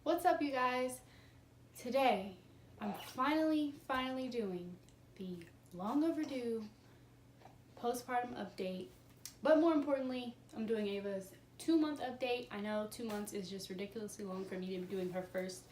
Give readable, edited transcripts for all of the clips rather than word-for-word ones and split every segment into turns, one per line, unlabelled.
What's up, you guys? Today, I'm finally doing the long overdue postpartum update, but more importantly, I'm doing Ava's 2-month update. I know 2 months is just ridiculously long for me to be doing her first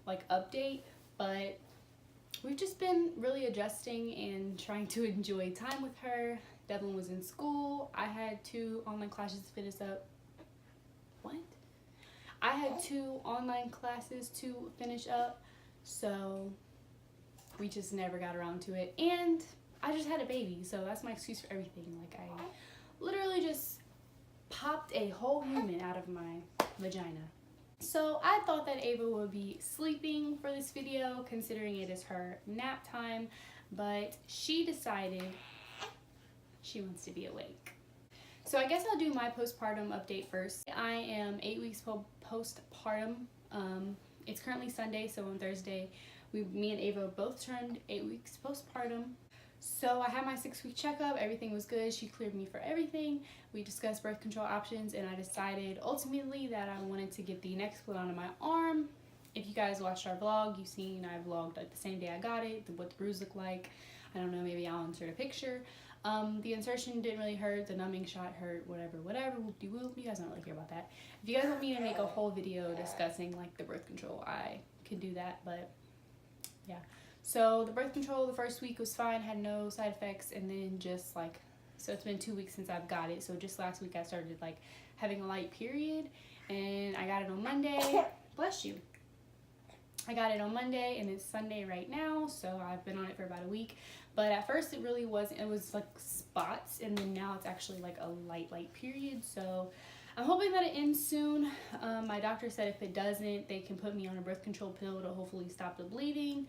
update, but we've just been really adjusting and trying to enjoy time with her. Devlin was in school. I had 2 online classes to finish up. I had 2 online classes to finish up, so we just never got around to it. And I just had a baby, so that's my excuse for everything. I literally just popped a whole human out of my vagina. So I thought that Ava would be sleeping for this video, considering it is her nap time, but she decided she wants to be awake. So I guess I'll do my postpartum update first. I am 8 weeks postpartum. It's currently Sunday, so on Thursday, me and Ava both turned 8 weeks postpartum. So I had my 6-week checkup. Everything was good. She cleared me for everything. We discussed birth control options, and I decided ultimately that I wanted to get the next put onto my arm. If you guys watched our vlog, you've seen I vlogged the same day I got it, what the bruise looked like. I don't know, maybe I'll insert a picture. The insertion didn't really hurt, the numbing shot hurt, whatever, whoop-de-whoop. You guys don't really care about that. If you guys want me to make a whole video discussing the birth control, I can do that, but yeah. So the birth control the first week was fine, had no side effects, and then just so it's been 2 weeks since I've got it, so just last week I started having a light period, and I got it on Monday. Bless you. I got it on Monday, and it's Sunday right now, so I've been on it for about a week. But at first it really wasn't. It was spots, and then now it's actually a light period. So I'm hoping that it ends soon. My doctor said if it doesn't, they can put me on a birth control pill to hopefully stop the bleeding.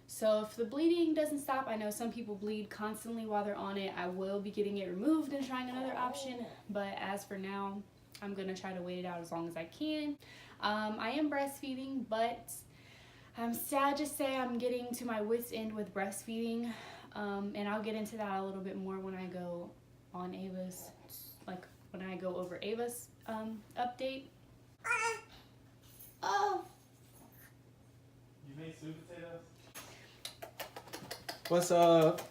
So if the bleeding doesn't stop, I know some people bleed constantly while they're on it. I will be getting it removed and trying another option. But as for now, I'm going to try to wait it out as long as I can. I am breastfeeding, but I'm sad to say I'm getting to my wit's end with breastfeeding, and I'll get into that a little bit more when I go on Ava's, when I go over Ava's update. Oh!
You made sweet potatoes?
What's up?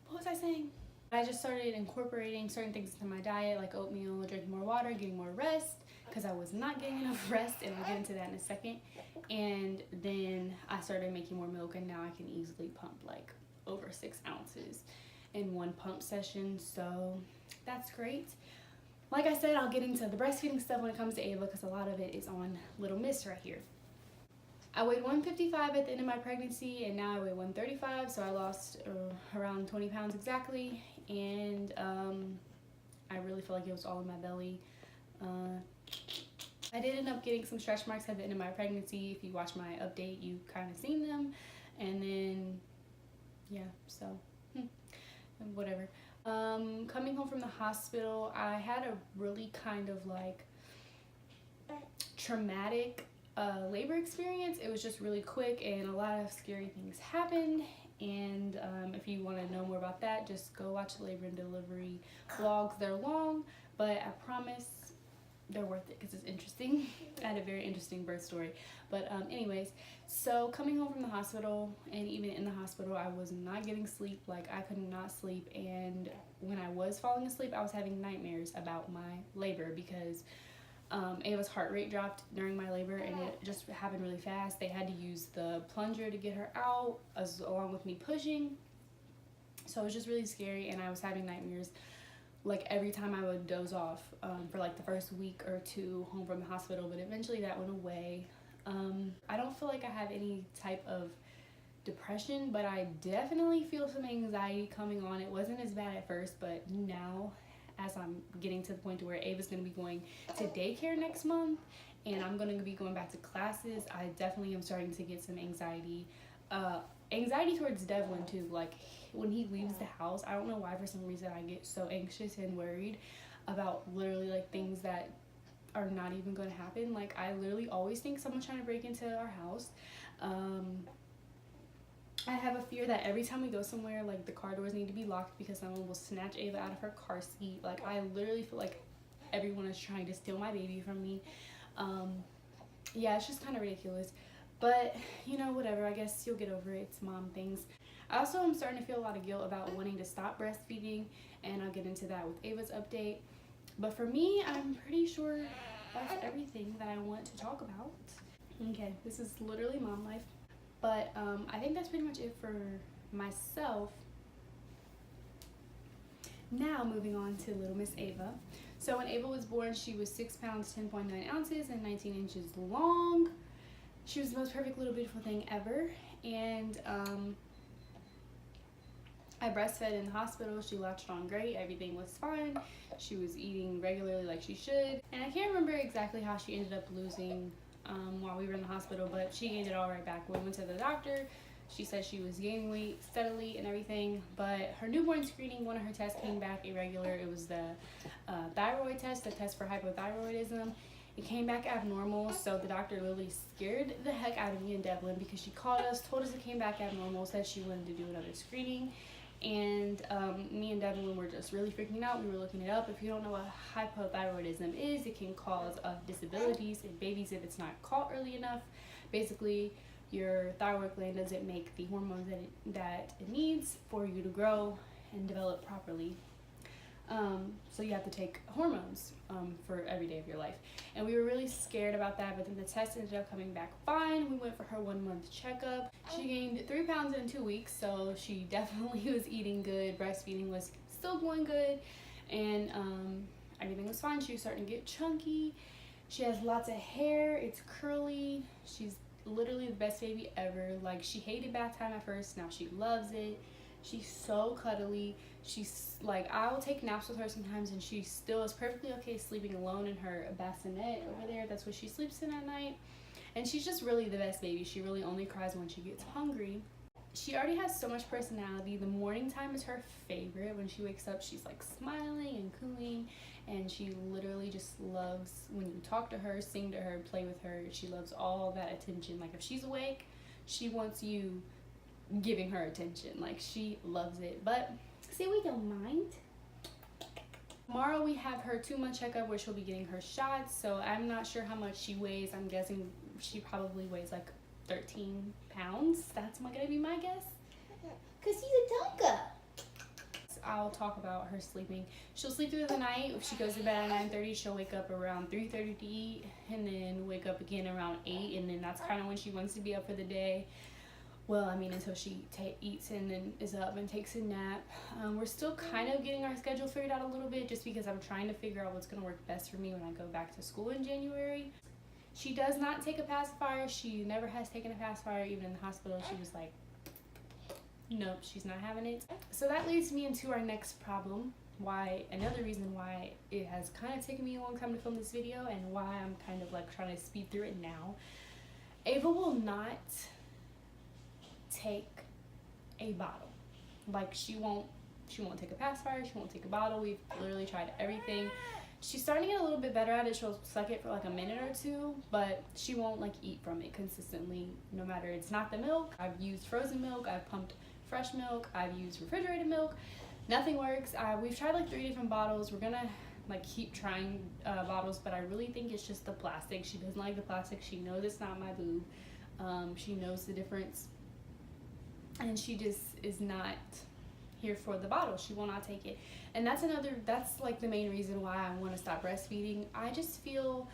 What was I saying? I just started incorporating certain things into my diet, like oatmeal, drinking more water, getting more rest, because I was not getting enough rest, and I'll get into that in a second. And then I started making more milk, and now I can easily pump over 6 ounces in one pump session, so that's great. Like I said, I'll get into the breastfeeding stuff when it comes to Ava, because a lot of it is on little miss right here. I weighed 155 at the end of my pregnancy, and now I weigh 135, so I lost around 20 pounds exactly, and I really feel like it was all in my belly. I did end up getting some stretch marks at the end of my pregnancy. If you watch my update, you kind of seen them. And then, yeah, so, whatever. Coming home from the hospital, I had a really traumatic labor experience. It was just really quick, and a lot of scary things happened. And if you want to know more about that, just go watch the labor and delivery vlogs. They're long, but I promise they're worth it because it's interesting. I had a very interesting birth story. But anyways, so coming home from the hospital, and even in the hospital, I was not getting sleep. I could not sleep, and when I was falling asleep, I was having nightmares about my labor because Ava's heart rate dropped during my labor, and it just happened really fast. They had to use the plunger to get her out, along with me pushing. So it was just really scary, and I was having nightmares every time I would doze off for the first week or 2 home from the hospital, but eventually that went away. I don't feel like I have any type of depression, but I definitely feel some anxiety coming on. It wasn't as bad at first, but now as I'm getting to the point to where Ava's going to be going to daycare next month, and I'm going to be going back to classes, I definitely am starting to get some anxiety. Anxiety towards Devlin too. When he leaves the house, I don't know why, for some reason I get so anxious and worried about literally things that are not even going to happen. I literally always think someone's trying to break into our house. I have a fear that every time we go somewhere, the car doors need to be locked because someone will snatch Ava out of her car seat. I literally feel like everyone is trying to steal my baby from me. Yeah, it's just kind of ridiculous. But, you know, whatever. I guess you'll get over it. It's mom things. I also am starting to feel a lot of guilt about wanting to stop breastfeeding, and I'll get into that with Ava's update. But for me, I'm pretty sure that's everything that I want to talk about. Okay, this is literally mom life. But I think that's pretty much it for myself. Now moving on to little Miss Ava. So when Ava was born, she was 6 pounds, 10.9 ounces, and 19 inches long. She was the most perfect little beautiful thing ever. And I breastfed in the hospital. She latched on great. Everything was fine. She was eating regularly like she should. And I can't remember exactly how she ended up losing while we were in the hospital, but she gained it all right back. When we went to the doctor, she said she was gaining weight steadily and everything, but her newborn screening, one of her tests came back irregular. It was the thyroid test, the test for hypothyroidism. It came back abnormal, so the doctor literally scared the heck out of me and Devlin because she called us, told us it came back abnormal, said she wanted to do another screening. And me and Devlin were just really freaking out. We were looking it up. If you don't know what hypothyroidism is, it can cause disabilities in babies if it's not caught early enough. Basically, your thyroid gland doesn't make the hormones that it needs for you to grow and develop properly. So you have to take hormones for every day of your life. And we were really scared about that, but then the test ended up coming back fine. We went for her 1 month checkup. She gained 3 pounds in 2 weeks, so she definitely was eating good. Breastfeeding was still going good, and everything was fine. She was starting to get chunky. She has lots of hair. It's curly. She's literally the best baby ever. Like, she hated bath time at first. Now she loves it. She's so cuddly. She's like, I will take naps with her sometimes, and she still is perfectly okay sleeping alone in her bassinet over there. That's what she sleeps in at night. And she's just really the best baby. She really only cries when she gets hungry. She already has so much personality. The morning time is her favorite. When she wakes up, she's like smiling and cooing, and she literally just loves when you talk to her, sing to her, play with her. She loves all that attention. Like, if she's awake, she wants you giving her attention. Like, she loves it. But see, we don't mind. Tomorrow we have her 2 month checkup where she'll be getting her shots. So I'm not sure how much she weighs. I'm guessing she probably weighs like 13 pounds. That's gonna be my guess. Cause she's a Tonka. I'll talk about her sleeping. She'll sleep through the night. If she goes to bed at 9:30, she'll wake up around 3:30 to eat, and then wake up again around 8, and then that's kind of when she wants to be up for the day. Well, I mean, until she eats and then is up and takes a nap. We're still kind of getting our schedule figured out a little bit, just because I'm trying to figure out what's going to work best for me when I go back to school in January. She does not take a pacifier. She never has taken a pacifier. Even in the hospital, she was like, nope, she's not having it. So that leads me into our next problem. Another reason why it has kind of taken me a long time to film this video, and why I'm kind of like trying to speed through it now. Ava will not take a bottle. Like, she won't take a pacifier, she won't take a bottle. We've literally tried everything. She's starting to get a little bit better at it. She'll suck it for like a minute or two, but she won't like eat from it consistently, no matter. It's not the milk. I've used frozen milk, I've pumped fresh milk, I've used refrigerated milk. Nothing works. We've tried like 3 different bottles. We're gonna like keep trying bottles, but I really think it's just the plastic. She doesn't like the plastic. She knows it's not my boob. She knows the difference, and she just is not here for the bottle. She will not take it. And that's like the main reason why I want to stop breastfeeding. I just feel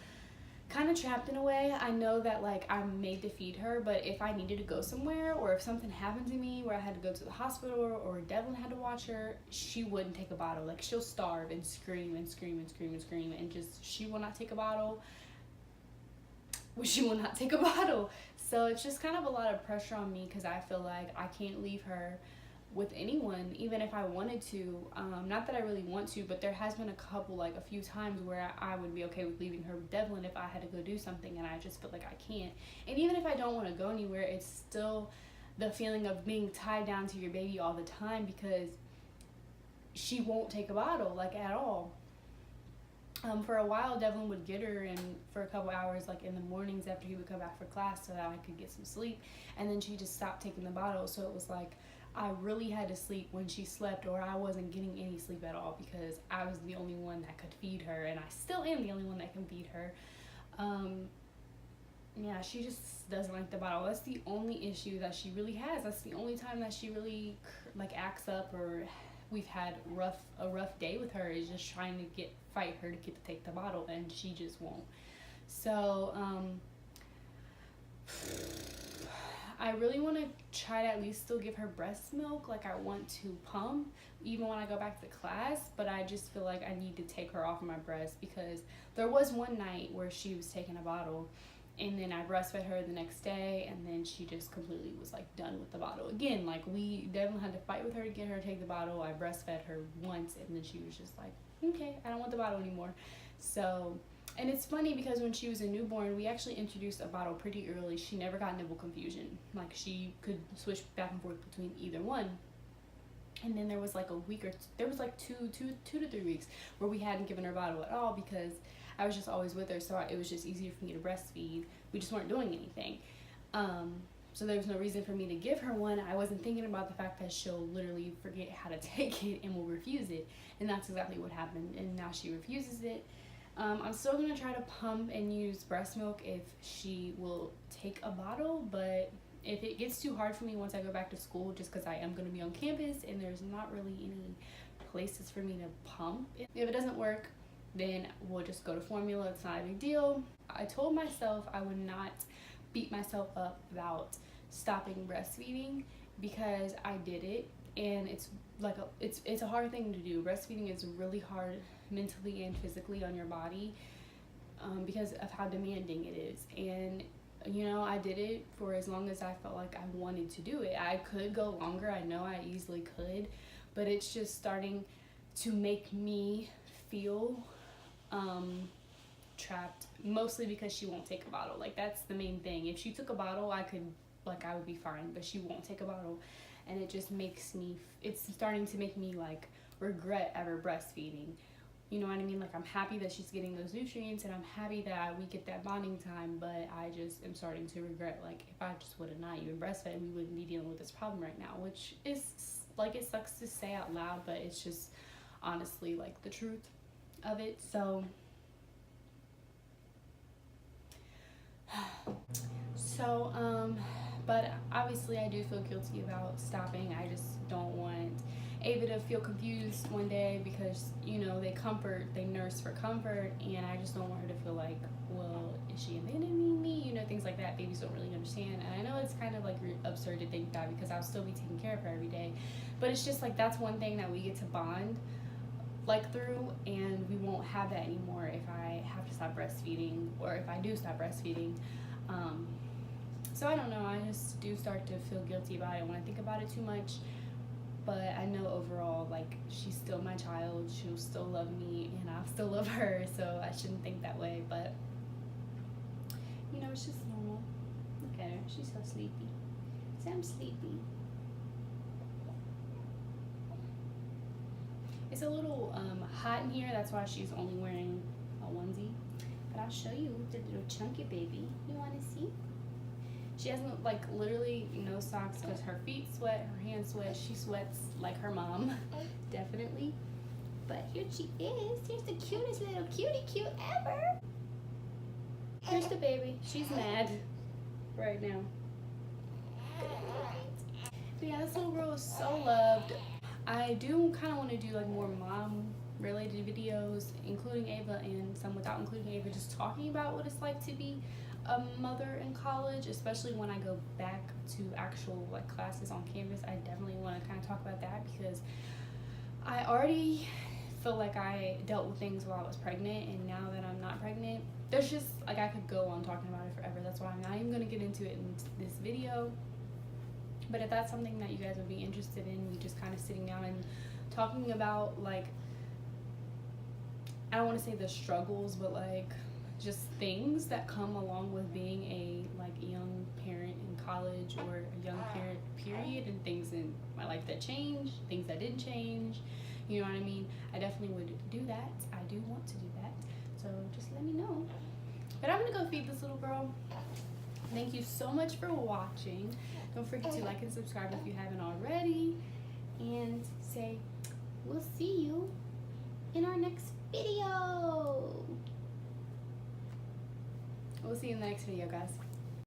kind of trapped in a way. I know that like I'm made to feed her, but if I needed to go somewhere, or if something happened to me where I had to go to the hospital, or Devlin had to watch her, she wouldn't take a bottle. Like, she'll starve and scream and scream and scream and scream, and just, she will not take a bottle. She will not take a bottle. So it's just kind of a lot of pressure on me, because I feel like I can't leave her with anyone, even if I wanted to. Not that I really want to, but there has been a few times where I would be okay with leaving her with Devlin if I had to go do something, and I just feel like I can't. And even if I don't want to go anywhere, it's still the feeling of being tied down to your baby all the time, because she won't take a bottle, like, at all. For a while, Devlin would get her in for a couple hours, like in the mornings after he would come back for class, so that I could get some sleep, and then she just stopped taking the bottle. So it was like I really had to sleep when she slept, or I wasn't getting any sleep at all because I was the only one that could feed her, and I still am the only one that can feed her. Yeah, she just doesn't like the bottle. That's the only issue that she really has. That's the only time that she really like acts up, or we've had a rough day with her, is just trying to fight her to get to take the bottle, and she just won't. So I really want to try to at least still give her breast milk. Like, I want to pump even when I go back to class, but I just feel like I need to take her off of my breast, because there was one night where she was taking a bottle, and then I breastfed her the next day, and then she just completely was like done with the bottle again. Like, we definitely had to fight with her to get her to take the bottle. I breastfed her once, and then she was just like, okay, I don't want the bottle anymore. So, and it's funny because when she was a newborn, we actually introduced a bottle pretty early. She never got nipple confusion. Like, she could switch back and forth between either one. And then there was like a week or there was like two to 3 weeks where we hadn't given her a bottle at all, because I was just always with her, so it was just easier for me to breastfeed. We just weren't doing anything. So there was no reason for me to give her one. I wasn't thinking about the fact that she'll literally forget how to take it and will refuse it. And that's exactly what happened. And now she refuses it. I'm still going to try to pump and use breast milk if she will take a bottle, but if it gets too hard for me once I go back to school, just because I am going to be on campus and there's not really any places for me to pump, if it doesn't work, then we'll just go to formula. It's not a big deal. I told myself I would not beat myself up about stopping breastfeeding, because I did it, and it's like it's a hard thing to do. Breastfeeding is really hard mentally and physically on your body, because of how demanding it is. And you know, I did it for as long as I felt like I wanted to do it. I could go longer, I know I easily could, but it's just starting to make me feel trapped, mostly because she won't take a bottle. Like, that's the main thing. If she took a bottle, I would be fine, but she won't take a bottle, and it just makes me, it's starting to make me like regret ever breastfeeding. You know what I mean? Like, I'm happy that she's getting those nutrients, and I'm happy that we get that bonding time, but I just am starting to regret, like, if I just would have not even breastfed, we wouldn't be dealing with this problem right now, which is, like, it sucks to say out loud, but it's just honestly, like, the truth of it. So, but obviously I do feel guilty about stopping. I just don't want Ava to feel confused one day, because, you know, they nurse for comfort, and I just don't want her to feel like, well, is she abandoning me? You know, things like that. Babies don't really understand. And I know it's kind of like absurd to think that, because I'll still be taking care of her every day, but it's just like, that's one thing that we get to bond like through, and we won't have that anymore if I have to stop breastfeeding, or if I do stop breastfeeding. So I don't know, I just do start to feel guilty about it when I think about it too much. But I know overall, like, she's still my child, she'll still love me, and I'll still love her, so I shouldn't think that way. But, you know, it's just normal. Look at her, she's so sleepy. So I'm sleepy. It's a little hot in here, that's why she's only wearing a onesie. But I'll show you the little chunky baby. You want to see? She has, like, literally no socks, because her feet sweat, her hands sweat. She sweats like her mom, definitely. But here she is. Here's the cutest little cutie cute ever. Here's the baby. She's mad right now. But yeah, this little girl is so loved. I do kind of want to do, like, more mom-related videos, including Ava, and some without including Ava, just talking about what it's like to be a mother in college, especially when I go back to actual, like, classes on campus. I definitely want to kind of talk about that, because I already feel like I dealt with things while I was pregnant, and now that I'm not pregnant, there's just, like, I could go on talking about it forever. That's why I'm not even going to get into it in this video. But if that's something that you guys would be interested in, me just kind of sitting down and talking about, like, I don't want to say the struggles, but, like, just things that come along with being a, like, young parent in college, or a young parent period, and things in my life that changed, things that didn't change, you know what I mean? I definitely would do that. I do want to do that, so just let me know. But I'm gonna go feed this little girl. Thank you so much for watching. Don't forget to like and subscribe if you haven't already. And say, we'll see you in our next video. We'll see you in the next video, guys.